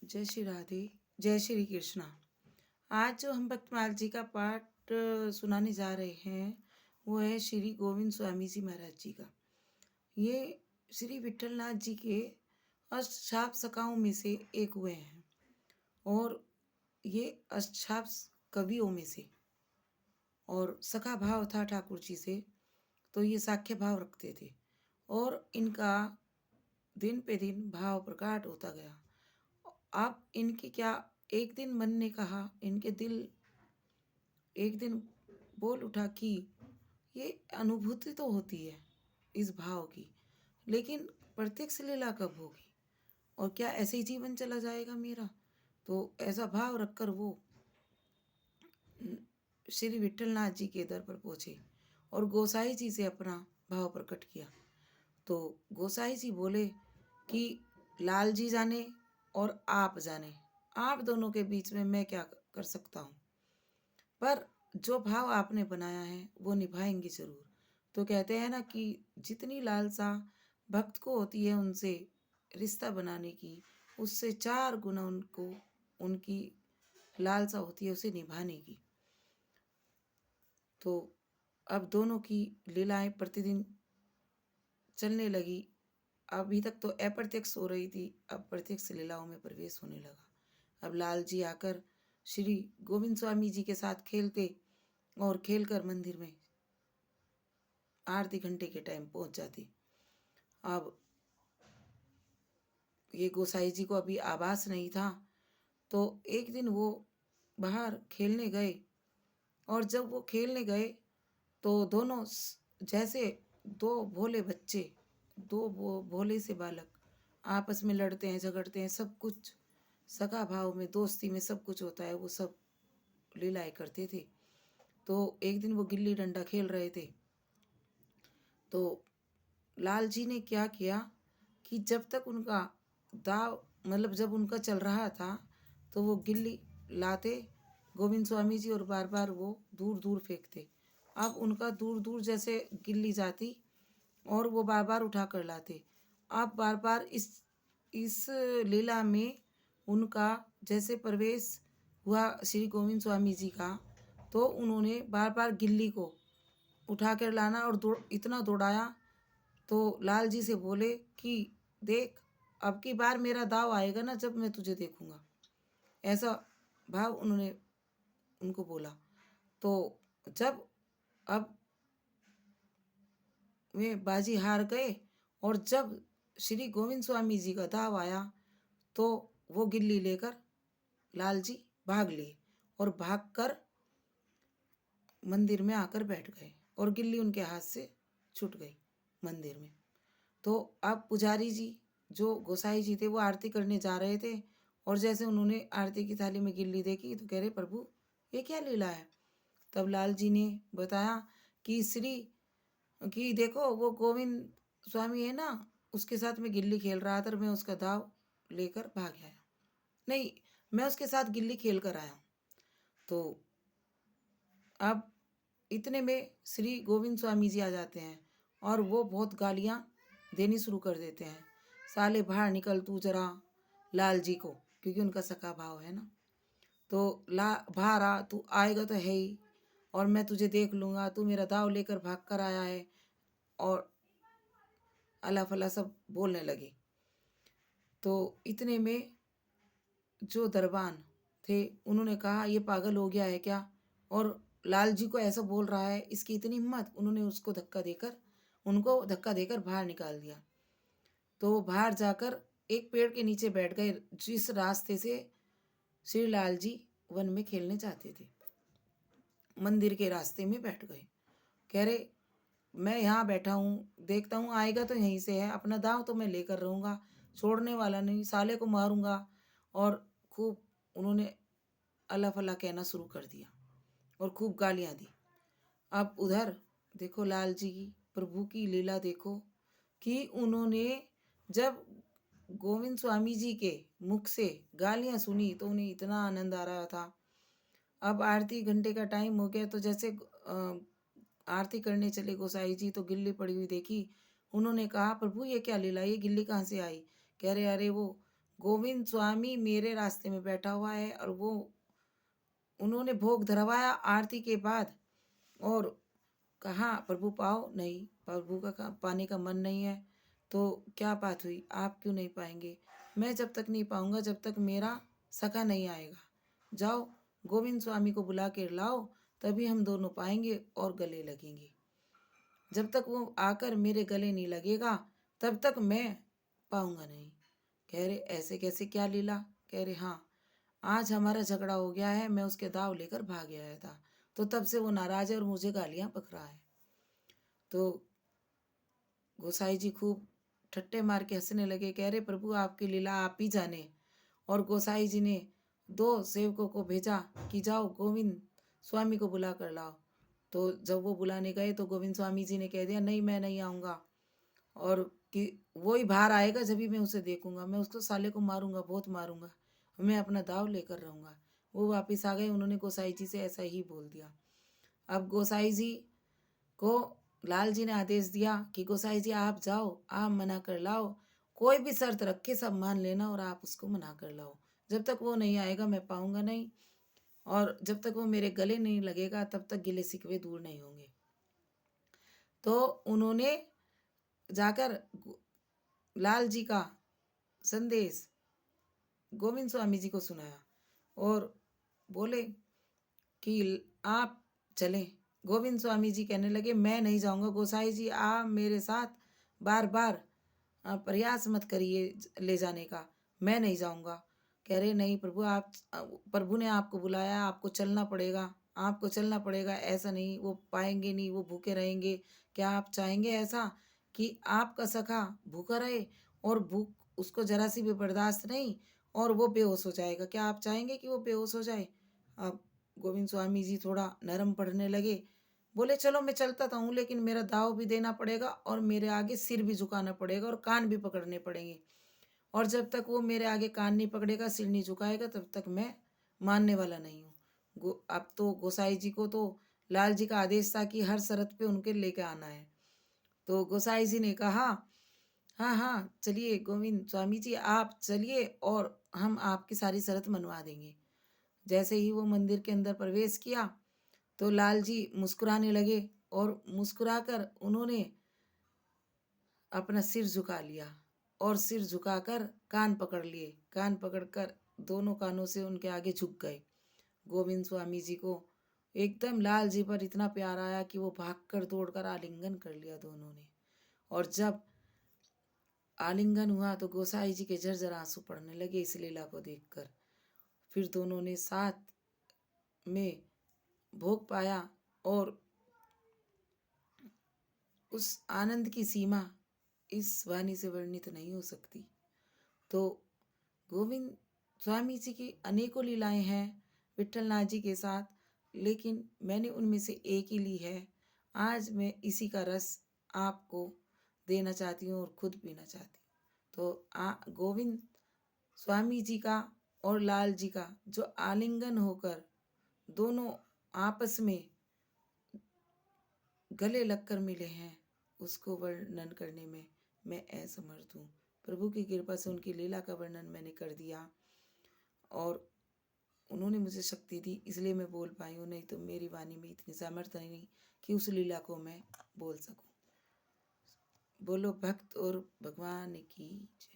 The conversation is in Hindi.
जय श्री राधे। जय श्री कृष्णा। आज जो हम भक्तमाल जी का पाठ सुनाने जा रहे हैं वो है श्री गोविंद स्वामी जी महाराज जी का। ये श्री विठलनाथ जी के अष्टछाप सखाओं में से एक हुए हैं और ये अष्टछाप कवियों में से, और सखा भाव था ठाकुर जी से, तो ये साख्य भाव रखते थे और इनका दिन पे दिन भाव प्रकट होता गया। अब इनकी क्या, एक दिन मन ने कहा, इनके दिल एक दिन बोल उठा कि ये अनुभूति तो होती है इस भाव की, लेकिन प्रत्यक्ष लीला कब होगी और क्या ऐसे ही जीवन चला जाएगा मेरा। तो ऐसा भाव रखकर वो श्री विठलनाथ जी के दर पर पहुंचे और गोसाई जी से अपना भाव प्रकट किया। तो गोसाई जी बोले कि लाल जी जाने और आप जाने, आप दोनों के बीच में मैं क्या कर सकता हूँ, पर जो भाव आपने बनाया है वो निभाएंगे जरूर। तो कहते हैं ना कि जितनी लालसा भक्त को होती है उनसे रिश्ता बनाने की, उससे 4 गुना उनको उनकी लालसा होती है उसे निभाने की। तो अब दोनों की लीलाएं प्रतिदिन चलने लगी। अभी तक तो अप्रत्यक्ष हो रही थी, अब प्रत्यक्ष लीलाओं में प्रवेश होने लगा। अब लाल जी आकर श्री गोविंद स्वामी जी के साथ खेलते और खेलकर मंदिर में आरती घंटे के टाइम पहुंच जाती। अब ये गोसाई जी को अभी आभास नहीं था, तो एक दिन वो बाहर खेलने गए और जब वो खेलने गए तो दोनों जैसे दो भोले बच्चे, दो भोले से बालक आपस में लड़ते हैं, झगड़ते हैं, सब कुछ सगा भाव में, दोस्ती में सब कुछ होता है, वो सब लीलाएं करते थे। तो एक दिन वो गिल्ली डंडा खेल रहे थे, तो लाल जी ने क्या किया कि जब तक उनका दाव, मतलब जब उनका चल रहा था, तो वो गिल्ली लाते गोविंद स्वामी जी और बार बार वो दूर दूर फेंकते। अब उनका दूर दूर जैसे गिल्ली जाती और वो बार बार उठा कर लाते। अब बार बार इस लीला में उनका जैसे प्रवेश हुआ श्री गोविंद स्वामी जी का, तो उन्होंने बार बार गिल्ली को उठा कर लाना और इतना दौड़ाया। तो लाल जी से बोले कि देख, अब की बार मेरा दाव आएगा ना जब मैं तुझे देखूंगा, ऐसा भाव उन्होंने उनको बोला। तो जब अब वे बाजी हार गए और जब श्री गोविंद स्वामी जी का दाव आया तो वो गिल्ली लेकर लाल जी भाग लिए और भागकर मंदिर में आकर बैठ गए और गिल्ली उनके हाथ से छूट गई मंदिर में। तो अब पुजारी जी जो गोसाई जी थे वो आरती करने जा रहे थे और जैसे उन्होंने आरती की थाली में गिल्ली देखी तो कह रहे, प्रभु ये क्या लीला है। तब लाल जी ने बताया कि देखो वो गोविंद स्वामी है ना, उसके साथ मैं गिल्ली खेल रहा था और मैं उसका दाव लेकर भाग आया, नहीं मैं उसके साथ गिल्ली खेल कर आया। तो अब इतने में श्री गोविंद स्वामी जी आ जाते हैं और वो बहुत गालियां देनी शुरू कर देते हैं, साले बाहर निकल तू जरा, लाल जी को, क्योंकि उनका सखा भाव है ना। तो बाहर आ, तू आएगा तो है ही और मैं तुझे देख लूँगा, तू मेरा दाव लेकर भाग कर आया है, और अला फला सब बोलने लगे। तो इतने में जो दरबान थे उन्होंने कहा ये पागल हो गया है क्या, और लाल जी को ऐसा बोल रहा है, इसकी इतनी हिम्मत। उन्होंने उनको धक्का देकर बाहर निकाल दिया। तो वो बाहर जाकर एक पेड़ के नीचे बैठ गए जिस रास्ते से श्री लाल जी वन में खेलने जाते थे, मंदिर के रास्ते में बैठ गए। कह रहे मैं यहाँ बैठा हूँ, देखता हूँ आएगा तो यहीं से है, अपना दांव तो मैं लेकर रहूँगा, छोड़ने वाला नहीं, साले को मारूंगा। और खूब उन्होंने अल्लाह फला कहना शुरू कर दिया और खूब गालियाँ दी। अब उधर देखो लाल जी की, प्रभु की लीला देखो कि उन्होंने जब गोविंद स्वामी जी के मुख से गालियाँ सुनी तो उन्हें इतना आनंद आ रहा था। अब आरती घंटे का टाइम हो गया, तो जैसे आरती करने चले गोसाई जी तो गिल्ली पड़ी हुई देखी। उन्होंने कहा, प्रभु ये क्या लीला, ये गिल्ली कहाँ से आई। कह रहे अरे वो गोविंद स्वामी मेरे रास्ते में बैठा हुआ है और वो उन्होंने भोग धरवाया आरती के बाद और कहा प्रभु पाओ, नहीं प्रभु का पाने का मन नहीं है। तो क्या बात हुई, आप क्यों नहीं पाएंगे? मैं जब तक नहीं पाऊंगा जब तक मेरा सखा नहीं आएगा। जाओ गोविंद स्वामी को बुला के लाओ, तभी हम दोनों पाएंगे और गले लगेंगे। जब तक वो आकर मेरे गले नहीं लगेगा तब तक मैं पाऊंगा नहीं। कह रहे ऐसे कैसे, क्या लीला? कह रहे हाँ, आज हमारा झगड़ा हो गया है, मैं उसके दाव लेकर भाग आया था, तो तब से वो नाराज है और मुझे गालियां बक रहा है। तो गोसाई जी खूब ठट्टे मार के हंसने लगे, कह रहे प्रभु आपकी लीला आप ही जाने। और गोसाई जी ने 2 सेवकों को भेजा कि जाओ गोविंद स्वामी को बुला कर लाओ। तो जब वो बुलाने गए तो गोविंद स्वामी जी ने कह दिया नहीं, मैं नहीं आऊँगा, और कि वो ही बाहर आएगा जब भी मैं उसे देखूंगा, मैं उसको साले को मारूंगा, बहुत मारूंगा, मैं अपना दाव लेकर रहूंगा। वो वापस आ गए, उन्होंने गोसाई जी से ऐसा ही बोल दिया। अब गोसाई जी को लाल जी ने आदेश दिया कि गोसाई जी आप जाओ, आप मना कर लाओ, कोई भी शर्त रख के सब मान लेना और आप उसको मना कर लाओ। जब तक वो नहीं आएगा मैं पाऊंगा नहीं, और जब तक वो मेरे गले नहीं लगेगा तब तक गिले शिकवे दूर नहीं होंगे। तो उन्होंने जाकर लाल जी का संदेश गोविंद स्वामी जी को सुनाया और बोले कि आप चलें। गोविंद स्वामी जी कहने लगे मैं नहीं जाऊंगा, गोसाई जी आप मेरे साथ बार बार प्रयास मत करिए ले जाने का, मैं नहीं जाऊंगा। कह रहे नहीं प्रभु, आप प्रभु ने आपको बुलाया, आपको चलना पड़ेगा, आपको चलना पड़ेगा, ऐसा नहीं वो पाएंगे नहीं, वो भूखे रहेंगे। क्या आप चाहेंगे ऐसा कि आपका सखा भूखा रहे और भूख उसको जरा सी भी बर्दाश्त नहीं और वो बेहोश हो जाएगा? क्या आप चाहेंगे कि वो बेहोश हो जाए? अब गोविंद स्वामी जी थोड़ा नरम पड़ने लगे, बोले चलो मैं चलता तो हूँ, लेकिन मेरा दाव भी देना पड़ेगा और मेरे आगे सिर भी झुकाना पड़ेगा और कान भी पकड़ने पड़ेंगे, और जब तक वो मेरे आगे कान नहीं पकड़ेगा, सिर नहीं झुकाएगा, तब तक मैं मानने वाला नहीं हूँ। अब तो गोसाई जी को तो लाल जी का आदेश था कि हर शर्त पे उनके लेके आना है। तो गोसाई जी ने कहा हाँ हाँ चलिए गोविंद स्वामी जी आप चलिए और हम आपकी सारी शर्त मनवा देंगे। जैसे ही वो मंदिर के अंदर प्रवेश किया तो लाल जी मुस्कुराने लगे और मुस्कुराकर उन्होंने अपना सिर झुका लिया और सिर झुकाकर कान पकड़ लिए, कान पकड़कर दोनों कानों से उनके आगे झुक गए। गोविंद स्वामी जी को एकदम लाल जी पर इतना प्यार आया कि वो भागकर दौड़कर आलिंगन कर लिया दोनों ने। और जब आलिंगन हुआ तो गोसाई जी के झरझर आंसू पड़ने लगे इस लीला को देखकर। फिर दोनों ने साथ में भोग पाया और उस आनंद की सीमा इस वाणी से वर्णित नहीं हो सकती। तो गोविंद स्वामी जी की अनेकों लीलाएं हैं विट्ठलनाथ जी के साथ, लेकिन मैंने उनमें से एक ही ली है। आज मैं इसी का रस आपको देना चाहती हूँ और खुद पीना चाहती हूँ। तो गोविंद स्वामी जी का और लाल जी का जो आलिंगन होकर दोनों आपस में गले लगकर मिले हैं, उसको वर्णन करने में मैं असमर्थ हूँ। प्रभु की कृपा से उनकी लीला का वर्णन मैंने कर दिया और उन्होंने मुझे शक्ति दी, इसलिए मैं बोल पाई हूँ, नहीं तो मेरी वाणी में इतनी सामर्थ्य नहीं कि उस लीला को मैं बोल सकूं। बोलो भक्त और भगवान की जय।